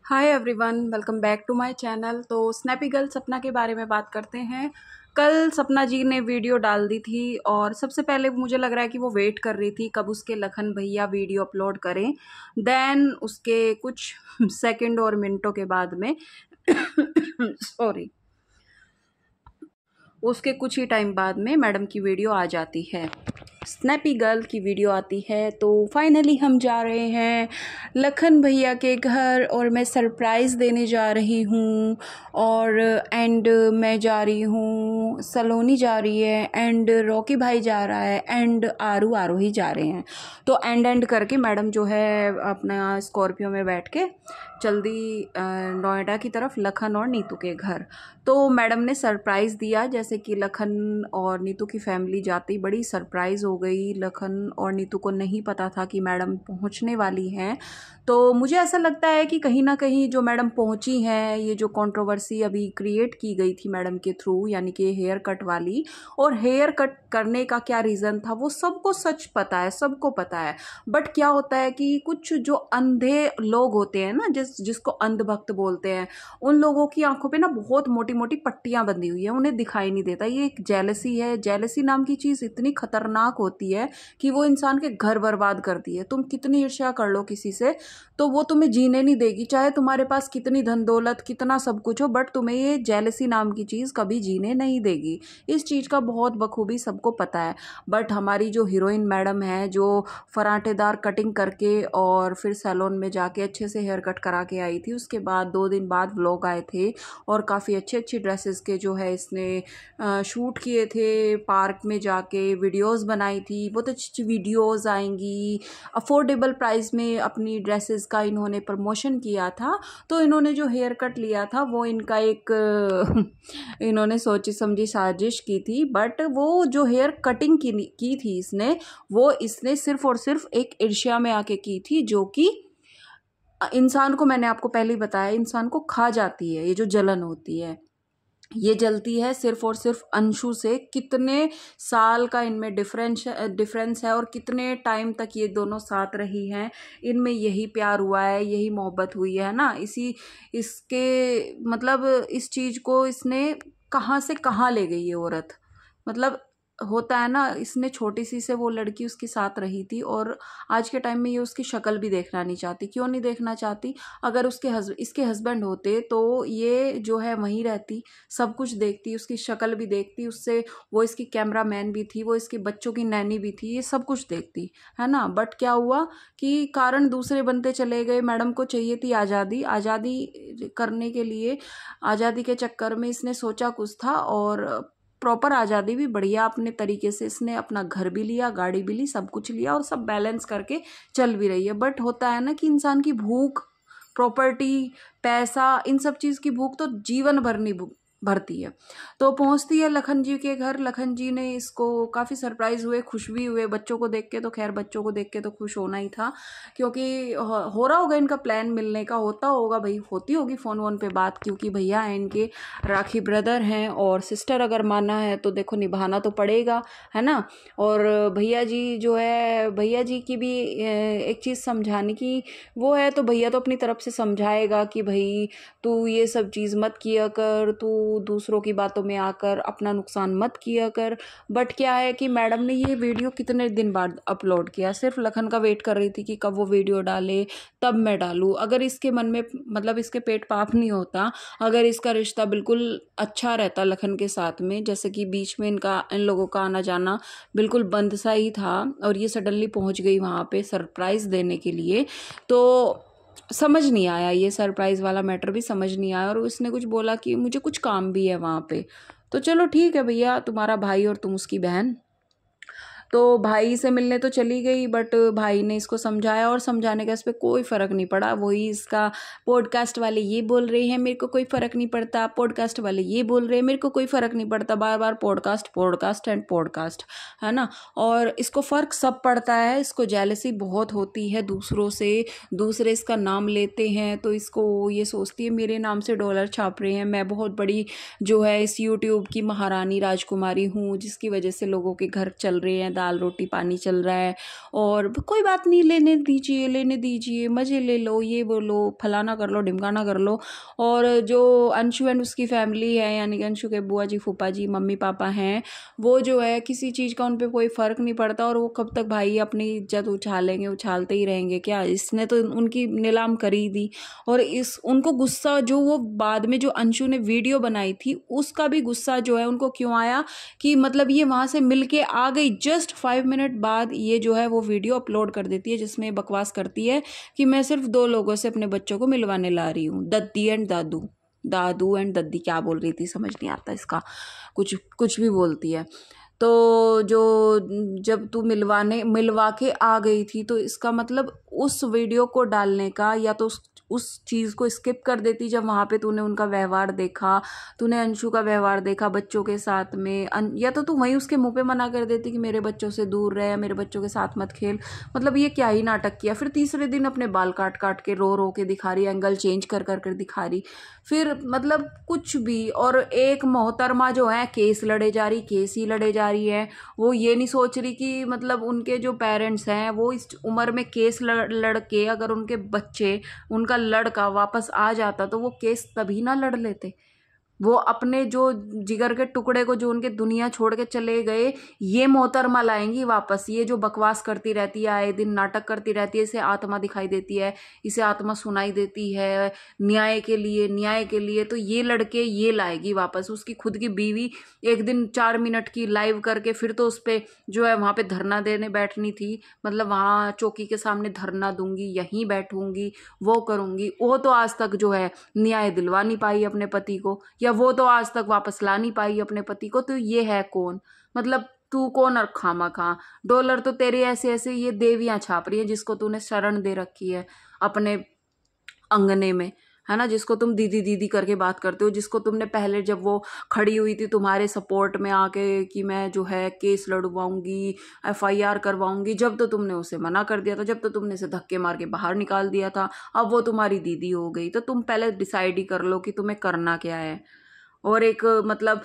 Hi everyone, welcome back to my channel. तो snappy girl Sapna के बारे में बात करते हैं। कल सपना जी ने वीडियो डाल दी थी और सबसे पहले मुझे लग रहा है कि वो वेट कर रही थी कब उसके लखन भैया वीडियो अपलोड करें। देन उसके कुछ सेकंड और मिनटों के बाद में सॉरी, उसके कुछ ही टाइम बाद में मैडम की वीडियो आ जाती है, स्नैपी गर्ल की वीडियो आती है। तो फाइनली हम जा रहे हैं लखन भैया के घर और मैं सरप्राइज़ देने जा रही हूँ। और एंड मैं जा रही हूँ, सलोनी जा रही है, एंड रॉकी भाई जा रहा है, एंड आरोही जा रहे हैं। तो एंड करके मैडम जो है अपना स्कॉर्पियो में बैठ के चल दी नोएडा की तरफ, लखन और नीतू के घर। तो मैडम ने सरप्राइज़ दिया, जैसे कि लखन और नीतू की फैमिली जाती बड़ी सरप्राइज़ हो गई। लखन और नीतू को नहीं पता था कि मैडम पहुंचने वाली हैं। तो मुझे ऐसा लगता है कि कहीं ना कहीं जो मैडम पहुंची हैं, ये जो कंट्रोवर्सी अभी क्रिएट की गई थी मैडम के थ्रू, यानी कि हेयर कट वाली, और हेयर कट करने का क्या रीज़न था वो सबको सच पता है, सबको पता है। बट क्या होता है कि कुछ जो अंधे लोग होते हैं ना, जिसको अंधभक्त बोलते हैं, उन लोगों की आंखों पे ना बहुत मोटी मोटी पट्टियां बंधी हुई है, उन्हें दिखाई नहीं देता। ये एक जेलसी है। जेलसी नाम की चीज़ इतनी खतरनाक होती है कि वो इंसान के घर बर्बाद करती है। तुम कितनी ईर्ष्या कर लो किसी से, तो वो तुम्हें जीने नहीं देगी, चाहे तुम्हारे पास कितनी धन दौलत कितना सब कुछ हो, बट तुम्हें ये जेलसी नाम की चीज़ कभी जीने नहीं देगी। इस चीज़ का बहुत बखूबी सबको पता है। बट हमारी जो हीरोइन मैडम है, जो फराटेदार कटिंग करके और फिर सैलून में जाके अच्छे से हेयर कट करा के आई थी, उसके बाद 2 दिन बाद व्लॉग आए थे और काफ़ी अच्छी अच्छी ड्रेसेस के जो है इसने शूट किए थे, पार्क में जाके वीडियोस बनाई थी, बहुत अच्छी अच्छी वीडियोस आएंगी। अफोर्डेबल प्राइस में अपनी ड्रेसेस का इन्होंने प्रमोशन किया था। तो इन्होंने जो हेयर कट लिया था वो इनका एक इन्होंने सोची समझी साजिश की थी। बट वो जो हेयर कटिंग की थी इसने सिर्फ और सिर्फ एक ईर्ष्या में आके की थी, जो कि इंसान को, मैंने आपको पहले ही बताया, इंसान को खा जाती है। ये जो जलन होती है, ये जलती है सिर्फ और सिर्फ अंशु से। कितने साल का इनमें डिफरेंस है और कितने टाइम तक ये दोनों साथ रही हैं, इनमें यही प्यार हुआ है, यही मोहब्बत हुई है ना। इसके मतलब इस चीज़ को इसने कहाँ से कहाँ ले गई ये औरत। मतलब होता है ना, इसने छोटी सी से वो लड़की उसके साथ रही थी और आज के टाइम में ये उसकी शक्ल भी देखना नहीं चाहती। क्यों नहीं देखना चाहती? अगर इसके हस्बैंड होते तो ये जो है वहीं रहती, सब कुछ देखती, उसकी शक्ल भी देखती, उससे वो इसकी कैमरा मैन भी थी, वो इसके बच्चों की नैनी भी थी, ये सब कुछ देखती है ना। बट क्या हुआ कि कारण दूसरे बनते चले गए। मैडम को चाहिए थी आज़ादी, आज़ादी करने के लिए, आज़ादी के चक्कर में इसने सोचा कुछ था, और प्रॉपर आज़ादी भी बढ़िया अपने तरीके से इसने अपना घर भी लिया, गाड़ी भी ली, सब कुछ लिया और सब बैलेंस करके चल भी रही है। बट होता है ना कि इंसान की भूख, प्रॉपर्टी, पैसा, इन सब चीज़ की भूख तो जीवन भर नहीं भरती है। तो पहुंचती है लखन जी के घर। लखन जी ने इसको काफ़ी सरप्राइज़ हुए, खुश भी हुए बच्चों को देख के। तो खैर बच्चों को देख के तो खुश होना ही था, क्योंकि हो रहा होगा इनका प्लान मिलने का, होता होगा भाई, होती होगी फ़ोन वोन पे बात, क्योंकि भैया हैं इनके, राखी ब्रदर हैं और सिस्टर अगर माना है तो देखो निभाना तो पड़ेगा, है ना। और भैया जी जो है, भैया जी की भी एक चीज़ समझाने की वो है, तो भैया तो अपनी तरफ से समझाएगा कि भाई तू ये सब चीज़ मत किया कर, तू दूसरों की बातों में आकर अपना नुकसान मत किया कर। बट क्या है कि मैडम ने ये वीडियो कितने दिन बाद अपलोड किया, सिर्फ लखन का वेट कर रही थी कि कब वो वीडियो डाले तब मैं डालूँ। अगर इसके मन में, मतलब इसके पेट पाप नहीं होता, अगर इसका रिश्ता बिल्कुल अच्छा रहता लखन के साथ में, जैसे कि बीच में इन लोगों का आना जाना बिल्कुल बंद सा ही था और ये सडनली पहुंच गई वहाँ पे सरप्राइज़ देने के लिए, तो समझ नहीं आया, ये सरप्राइज़ वाला मैटर भी समझ नहीं आया। और उसने कुछ बोला कि मुझे कुछ काम भी है वहाँ पे। तो चलो ठीक है भैया, तुम्हारा भाई और तुम उसकी बहन। तो भाई से मिलने तो चली गई, बट भाई ने इसको समझाया और समझाने का इस पर कोई फ़र्क नहीं पड़ा। वही इसका पॉडकास्ट वाले ये बोल रहे हैं मेरे को कोई फ़र्क नहीं पड़ता, पॉडकास्ट वाले ये बोल रहे हैं मेरे को कोई फ़र्क नहीं पड़ता, बार बार पॉडकास्ट पॉडकास्ट एंड पॉडकास्ट, है ना। और इसको फ़र्क सब पड़ता है, इसको जेलसी बहुत होती है दूसरों से, दूसरे इसका नाम लेते हैं तो इसको ये सोचती है मेरे नाम से डॉलर छाप रहे हैं, मैं बहुत बड़ी जो है इस यूट्यूब की महारानी राजकुमारी हूँ, जिसकी वजह से लोगों के घर चल रहे हैं, दाल रोटी पानी चल रहा है, और कोई बात नहीं, लेने दीजिए, मज़े ले लो, ये वो लो, फलाना कर लो, ढिमकाना कर लो। और जो अंशु एंड उसकी फैमिली है, यानी कि अंशु के बुआ जी, फूफा जी, मम्मी पापा हैं, वो जो है किसी चीज़ का उन पर कोई फ़र्क नहीं पड़ता, और वो कब तक भाई अपनी इज्जत उछालेंगे, उछालते ही रहेंगे क्या। इसने तो उनकी नीलाम करी दी। और उनको गुस्सा, जो वो बाद में जो अंशु ने वीडियो बनाई थी उसका भी गुस्सा जो है उनको क्यों आया कि मतलब ये वहाँ से मिल के आ गई, जस्ट 5 मिनट बाद ये जो है वो वीडियो अपलोड कर देती है जिसमें बकवास करती है कि मैं सिर्फ 2 लोगों से अपने बच्चों को मिलवाने ला रही हूँ, दद्दी एंड दादू एंड दद्दी, क्या बोल रही थी समझ नहीं आता इसका, कुछ कुछ भी बोलती है। तो जो जब तू मिलवा के आ गई थी, तो इसका मतलब उस वीडियो को डालने का, या तो उस चीज़ को स्किप कर देती जब वहाँ पे तूने उनका व्यवहार देखा, तूने अंशु का व्यवहार देखा बच्चों के साथ में, या तो तू वहीं उसके मुंह पे मना कर देती कि मेरे बच्चों से दूर रहे, मेरे बच्चों के साथ मत खेल। मतलब ये क्या ही नाटक किया। फिर तीसरे दिन अपने बाल काट काट के रो के दिखा रही, एंगल चेंज कर दिखा रही, फिर मतलब कुछ भी। और एक मोहतरमा जो है केस ही लड़े जा रही है। वो ये नहीं सोच रही कि मतलब उनके जो पेरेंट्स हैं वो इस उम्र में केस लड़ के, अगर उनके बच्चे, उनका लड़का वापस आ जाता तो वो केस तभी ना लड़ लेते। वो अपने जो जिगर के टुकड़े को, जो उनके दुनिया छोड़ के चले गए, ये मोहतरमा लाएंगी वापस। ये जो बकवास करती रहती है, आए दिन नाटक करती रहती है, इसे आत्मा दिखाई देती है, इसे आत्मा सुनाई देती है न्याय के लिए, तो ये लड़के ये लाएगी वापस। उसकी खुद की बीवी एक दिन 4 मिनट की लाइव करके फिर तो उस पर जो है वहाँ पे धरना देने बैठनी थी, मतलब वहाँ चौकी के सामने धरना दूंगी, यहीं बैठूंगी, वो करूंगी। वो तो आज तक जो है न्याय दिलवा नहीं पाई अपने पति को, या वो तो आज तक वापस ला नहीं पाई अपने पति को। तो ये है कौन, मतलब तू कौन। और खामा डॉलर तो तेरे ऐसे ये देवियां छाप रही है, जिसको तूने शरण दे रखी है अपने अंगने में, है ना, जिसको तुम दीदी दीदी करके बात करते हो, जिसको तुमने पहले जब वो खड़ी हुई थी तुम्हारे सपोर्ट में आके कि मैं जो है केस लड़वाऊंगी, FIR करवाऊंगी, जब तो तुमने उसे मना कर दिया था, जब तो तुमने उसे धक्के मार के बाहर निकाल दिया था, अब वो तुम्हारी दीदी हो गई। तो तुम पहले डिसाइड ही कर लो कि तुम्हें करना क्या है। और एक मतलब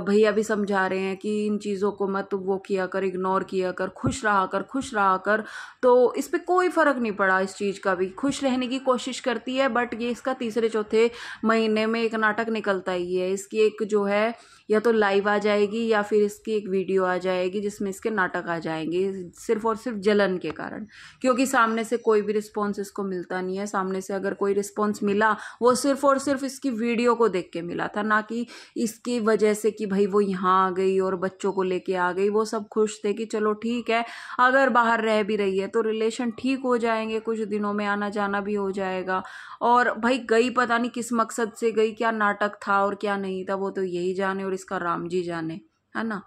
भैया भी समझा रहे हैं कि इन चीज़ों को मत वो किया कर, इग्नोर किया कर, खुश रहा कर। तो इस पे कोई फ़र्क नहीं पड़ा, इस चीज़ का भी खुश रहने की कोशिश करती है, बट ये इसका तीसरे चौथे महीने में एक नाटक निकलता ही है। इसकी एक जो है या तो लाइव आ जाएगी या फिर इसकी एक वीडियो आ जाएगी जिसमें इसके नाटक आ जाएंगे, सिर्फ और सिर्फ जलन के कारण, क्योंकि सामने से कोई भी रिस्पॉन्स इसको मिलता नहीं है। सामने से अगर कोई रिस्पॉन्स मिला वो सिर्फ और सिर्फ इसकी वीडियो को देख के मिला था, ना कि इसकी वजह से कि भाई वो यहाँ आ गई और बच्चों को लेके आ गई। वो सब खुश थे कि चलो ठीक है, अगर बाहर रह भी रही है तो रिलेशन ठीक हो जाएंगे, कुछ दिनों में आना जाना भी हो जाएगा। और भाई गई पता नहीं किस मकसद से गई, क्या नाटक था और क्या नहीं था, वो तो यही जाने और इसका राम जी जाने, है ना।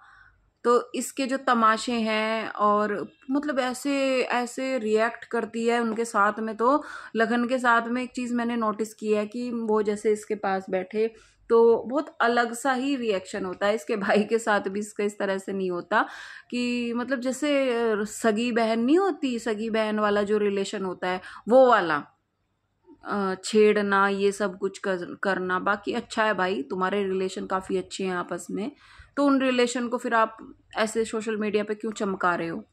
तो इसके जो तमाशे हैं, और मतलब ऐसे ऐसे रिएक्ट करती है उनके साथ में। तो लखन के साथ में एक चीज़ मैंने नोटिस की है कि वो जैसे इसके पास बैठे तो बहुत अलग सा ही रिएक्शन होता है। इसके भाई के साथ भी इसका इस तरह से नहीं होता कि मतलब जैसे सगी बहन नहीं होती, सगी बहन वाला जो रिलेशन होता है वो वाला छेड़ना, ये सब कुछ करना। बाकी अच्छा है भाई, तुम्हारे रिलेशन काफ़ी अच्छे हैं आपस में, तो उन रिलेशन को फिर आप ऐसे सोशल मीडिया पे क्यों चमका रहे हो।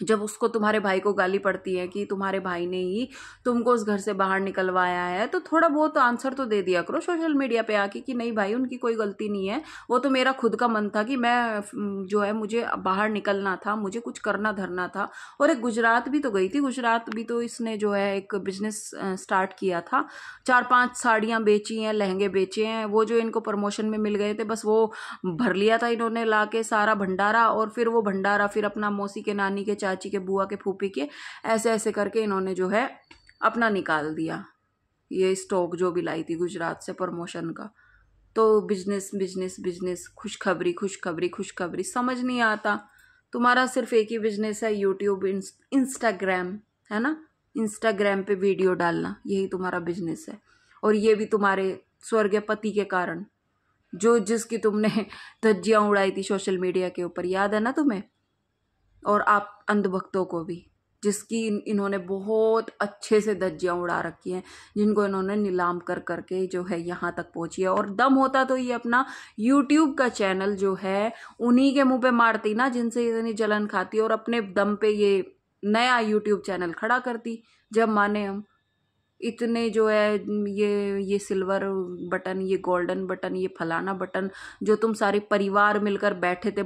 जब उसको तुम्हारे भाई को गाली पड़ती है कि तुम्हारे भाई ने ही तुमको उस घर से बाहर निकलवाया है, तो थोड़ा बहुत आंसर तो दे दिया करो सोशल मीडिया पे आके कि नहीं भाई उनकी कोई गलती नहीं है, वो तो मेरा खुद का मन था कि मैं जो है मुझे बाहर निकलना था, मुझे कुछ करना धरना था। और एक गुजरात भी तो गई थी, गुजरात भी तो इसने जो है एक बिजनेस स्टार्ट किया था, 4-5 साड़ियाँ बेची हैं, लहंगे बेचे हैं। वो जो इनको प्रमोशन में मिल गए थे बस वो भर लिया था इन्होंने ला के सारा भंडारा, और फिर वो भंडारा फिर अपना मौसी के, नानी के, चाची के, बुआ के, फूफी के, ऐसे ऐसे करके इन्होंने जो है अपना निकाल दिया ये स्टॉक जो भी लाई थी गुजरात से प्रमोशन का। तो बिजनेस बिजनेस बिजनेस, खुशखबरी समझ नहीं आता। तुम्हारा सिर्फ एक ही बिजनेस है, यूट्यूब, इंस्टाग्राम, है ना, इंस्टाग्राम पे वीडियो डालना, यही तुम्हारा बिजनेस है। और ये भी तुम्हारे स्वर्गीय पति के कारण, जो जिसकी तुमने धज्जियाँ उड़ाई थी सोशल मीडिया के ऊपर, याद है ना तुम्हें, और आप अंधभक्तों को भी। जिसकी इन्होंने बहुत अच्छे से धज्जियाँ उड़ा रखी हैं, जिनको इन्होंने नीलाम कर करके जो है यहाँ तक पहुँची है। और दम होता तो ये अपना यूट्यूब का चैनल जो है उन्हीं के मुंह पे मारती ना, जिनसे इतनी जलन खाती, और अपने दम पे ये नया यूट्यूब चैनल खड़ा करती। जब माने हम इतने जो है ये सिल्वर बटन, ये गोल्डन बटन, ये फलाना बटन, जो तुम सारे परिवार मिलकर बैठे थे